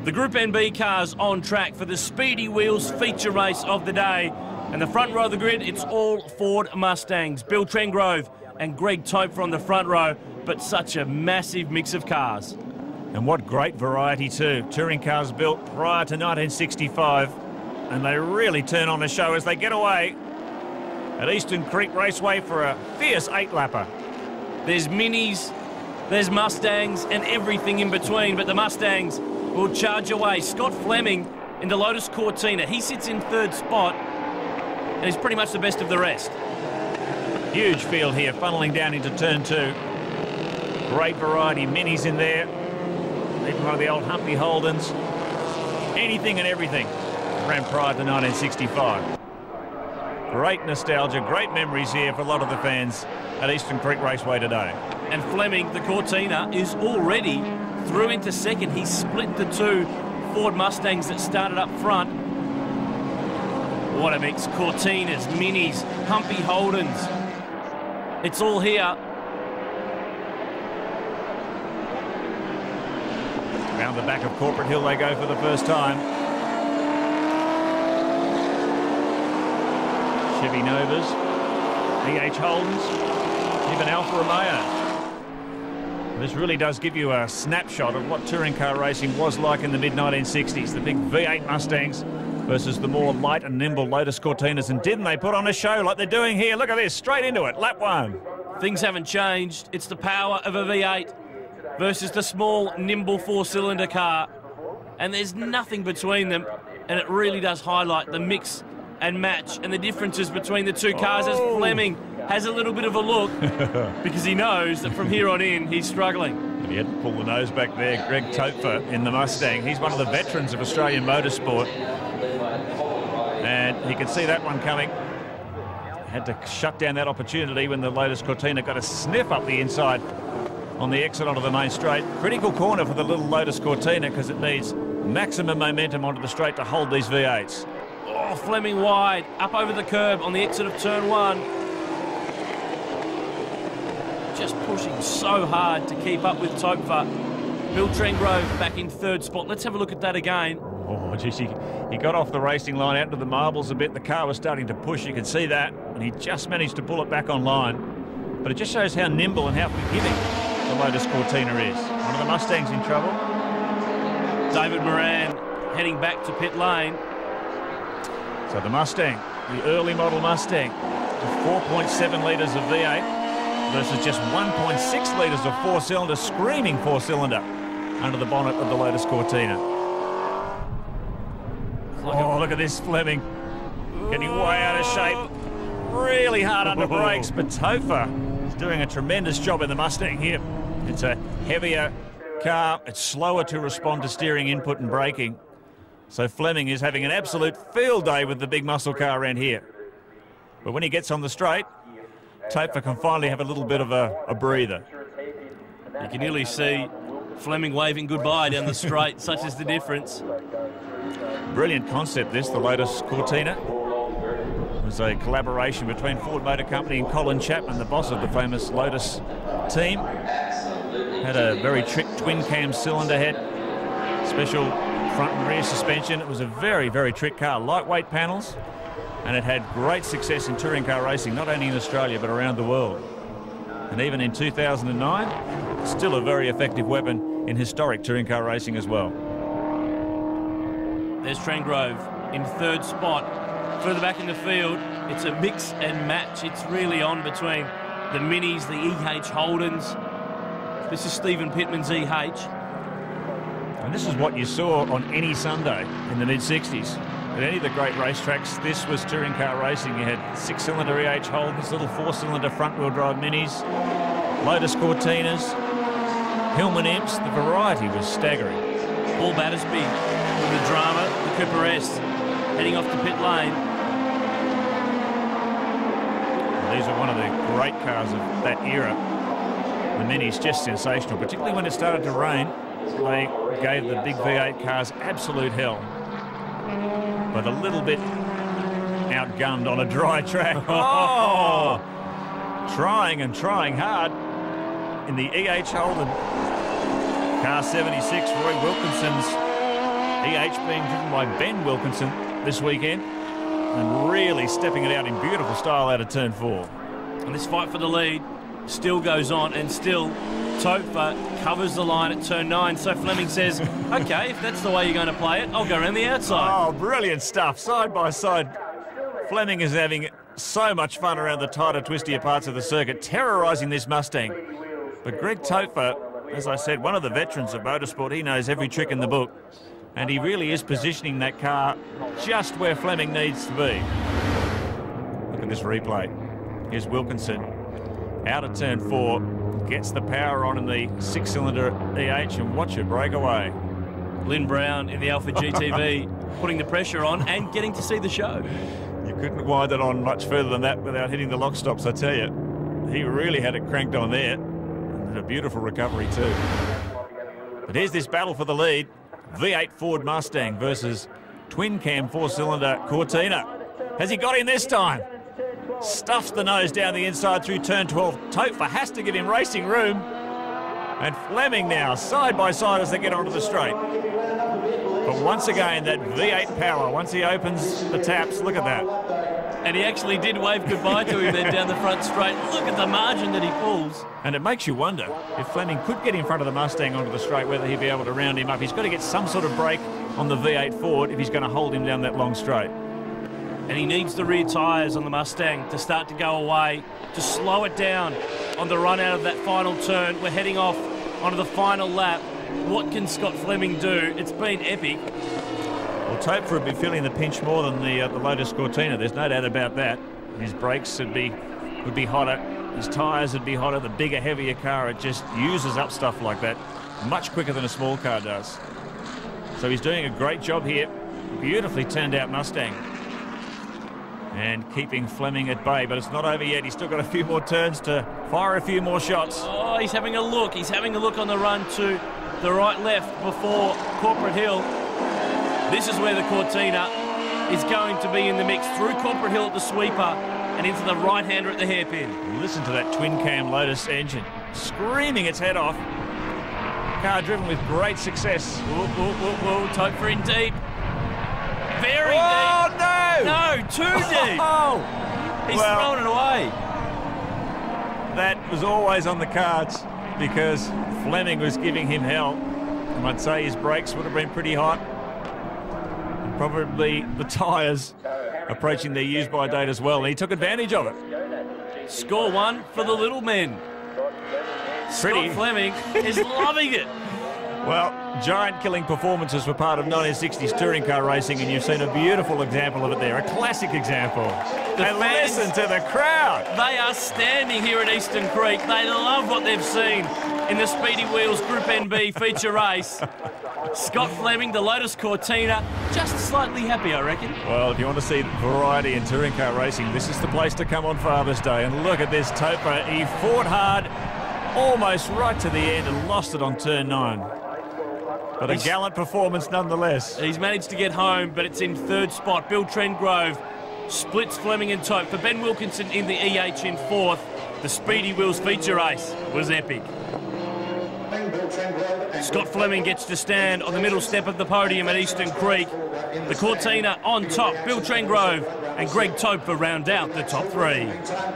The Group NB cars on track for the Speedy Wheels feature race of the day. And the front row of the grid, it's all Ford Mustangs. Bill Trengrove and Greg Topfer on the front row, but such a massive mix of cars. And what great variety too. Touring cars built prior to 1965, and they really turn on the show as they get away at Eastern Creek Raceway for a fierce 8-lapper. There's Minis, there's Mustangs, and everything in between, but the Mustangs will charge away. Scott Fleming in the Lotus Cortina. He sits in third spot, and he's pretty much the best of the rest. Huge field here, funneling down into turn 2. Great variety, Minis in there. Even one of the old Humpy Holdens. Anything and everything ran prior to 1965. Great nostalgia, great memories here for a lot of the fans at Eastern Creek Raceway today. And Fleming, the Cortina, is already through into second. He split the two Ford Mustangs that started up front. What a mix. Cortinas, Minis, Humpy Holdens. It's all here. Round the back of Corporate Hill they go for the first time. Chevy Novas, EH Holdens, even Alfa Romeo. This really does give you a snapshot of what touring car racing was like in the mid-1960s. The big V8 Mustangs versus the more light and nimble Lotus Cortinas. And didn't they put on a show like they're doing here? Look at this, straight into it, lap 1. Things haven't changed. It's the power of a V8 versus the small, nimble 4-cylinder car. And there's nothing between them. And it really does highlight the mix and match and the differences between the two cars as Fleming has a little bit of a look because he knows that from here on in, he's struggling. And he had to pull the nose back there. Greg Topfer in the Mustang. He's one of the veterans of Australian motorsport. And he could see that one coming. Had to shut down that opportunity when the Lotus Cortina got a sniff up the inside on the exit onto the main straight. Critical corner for the little Lotus Cortina because it needs maximum momentum onto the straight to hold these V8s. Oh, Fleming wide, up over the curb on the exit of turn 1. Just pushing so hard to keep up with Topfer. Bill Trengrove back in third spot. Let's have a look at that again. Oh, geez, he got off the racing line out to the marbles a bit. The car was starting to push, you could see that, and he just managed to pull it back on line. But it just shows how nimble and how forgiving the Lotus Cortina is. One of the Mustangs in trouble. David Moran heading back to pit lane. So the Mustang, the early model Mustang, with 4.7 litres of V8 versus just 1.6 litres of 4-cylinder, screaming 4-cylinder under the bonnet of the Lotus Cortina. Oh, look at this Fleming, getting way out of shape, really hard under brakes, but Topfer is doing a tremendous job in the Mustang here. It's a heavier car, it's slower to respond to steering input and braking. So Fleming is having an absolute field day with the big muscle car around here. But when he gets on the straight, Topfer can finally have a little bit of a breather. You can nearly see Fleming waving goodbye down the straight, such is the difference. Brilliant concept this, the Lotus Cortina. It was a collaboration between Ford Motor Company and Colin Chapman, the boss of the famous Lotus team. Had a very trick twin cam cylinder head, special front and rear suspension. It was a very, very trick car, lightweight panels, and it had great success in touring car racing, not only in Australia but around the world. And even in 2009, still a very effective weapon in historic touring car racing as well. There's Trengrove in third spot. Further back in the field, it's a mix and match. It's really on between the Minis, the EH Holdens. This is Stephen Pittman's EH. And this is what you saw on any Sunday in the mid-60s. At any of the great racetracks, this was touring car racing. You had 6-cylinder EH Holdens, little 4-cylinder front-wheel drive Minis, Lotus Cortinas, Hillman Imps. The variety was staggering. Paul Battersby with the drama, the Cooper S heading off to pit lane. Well, these are one of the great cars of that era. The Minis just sensational, particularly when it started to rain. They gave the big V8 cars absolute hell, but a little bit outgunned on a dry track. Oh! Trying and trying hard in the EH Holden. Car 76, Roy Wilkinson's EH being driven by Ben Wilkinson this weekend and really stepping it out in beautiful style out of turn 4. And this fight for the lead still goes on, and still Topher covers the line at turn 9. So Fleming says, okay, if that's the way you're going to play it, I'll go around the outside. Oh, brilliant stuff. Side by side. Fleming is having so much fun around the tighter, twistier parts of the circuit, terrorising this Mustang. But Greg Topher, as I said, one of the veterans of motorsport, he knows every trick in the book. And he really is positioning that car just where Fleming needs to be. Look at this replay. Here's Wilkinson out of turn 4, gets the power on in the 6-cylinder EH, and watch it break away. Lynn Brown in the Alpha GTV putting the pressure on and getting to see the show. You couldn't wind it on much further than that without hitting the lock stops, I tell you. He really had it cranked on there. And a beautiful recovery too. But here's this battle for the lead. V8 Ford Mustang versus twin-cam 4-cylinder Cortina. Has he got him this time? Stuffs the nose down the inside through turn 12. Topher has to give him racing room. And Fleming now, side by side as they get onto the straight. But once again, that V8 power, once he opens the taps, look at that. And he actually did wave goodbye to him then down the front straight. Look at the margin that he pulls. And it makes you wonder if Fleming could get in front of the Mustang onto the straight, whether he'd be able to round him up. He's got to get some sort of break on the V8 Ford if he's going to hold him down that long straight. And he needs the rear tyres on the Mustang to start to go away, to slow it down on the run out of that final turn. We're heading off onto the final lap. What can Scott Fleming do? It's been epic. Well, Topher would be feeling the pinch more than the Lotus Cortina. There's no doubt about that. His brakes would be hotter. His tyres would be hotter. The bigger, heavier car, it just uses up stuff like that much quicker than a small car does. So he's doing a great job here. Beautifully turned out Mustang. And keeping Fleming at bay, but it's not over yet. He's still got a few more turns to fire a few more shots. Oh, he's having a look. He's having a look on the run to the right-left before Corporate Hill. This is where the Cortina is going to be in the mix, through Corporate Hill at the sweeper and into the right-hander at the hairpin. Listen to that twin-cam Lotus engine screaming its head off. Car driven with great success. Whoa, whoa, whoa, whoa. Topher in deep. Very deep. Oh, no! No, too deep. Oh! He's thrown it away. That was always on the cards because Fleming was giving him hell. And I'd say his brakes would have been pretty hot. And probably the tyres approaching their use-by date as well. And he took advantage of it. Score 1 for the little men. Scott Fleming is loving it. Well, giant-killing performances were part of 1960s touring car racing, and you've seen a beautiful example of it there, a classic example. And listen to the crowd. They are standing here at Eastern Creek. They love what they've seen in the Speedy Wheels Group NB feature race. Scott Fleming, the Lotus Cortina, just slightly happy, I reckon. Well, if you want to see variety in touring car racing, this is the place to come on Father's Day. And look at this Topher. He fought hard, almost right to the end, and lost it on turn 9. But a gallant performance nonetheless. He's managed to get home, but it's in third spot. Bill Trengrove splits Fleming and Tope. For Ben Wilkinson in the EH in fourth. The Speedy Wheels feature race was epic. Scott Fleming gets to stand on the middle step of the podium at Eastern Creek. The Cortina on top. Bill Trengrove and Greg Tope round out the top 3.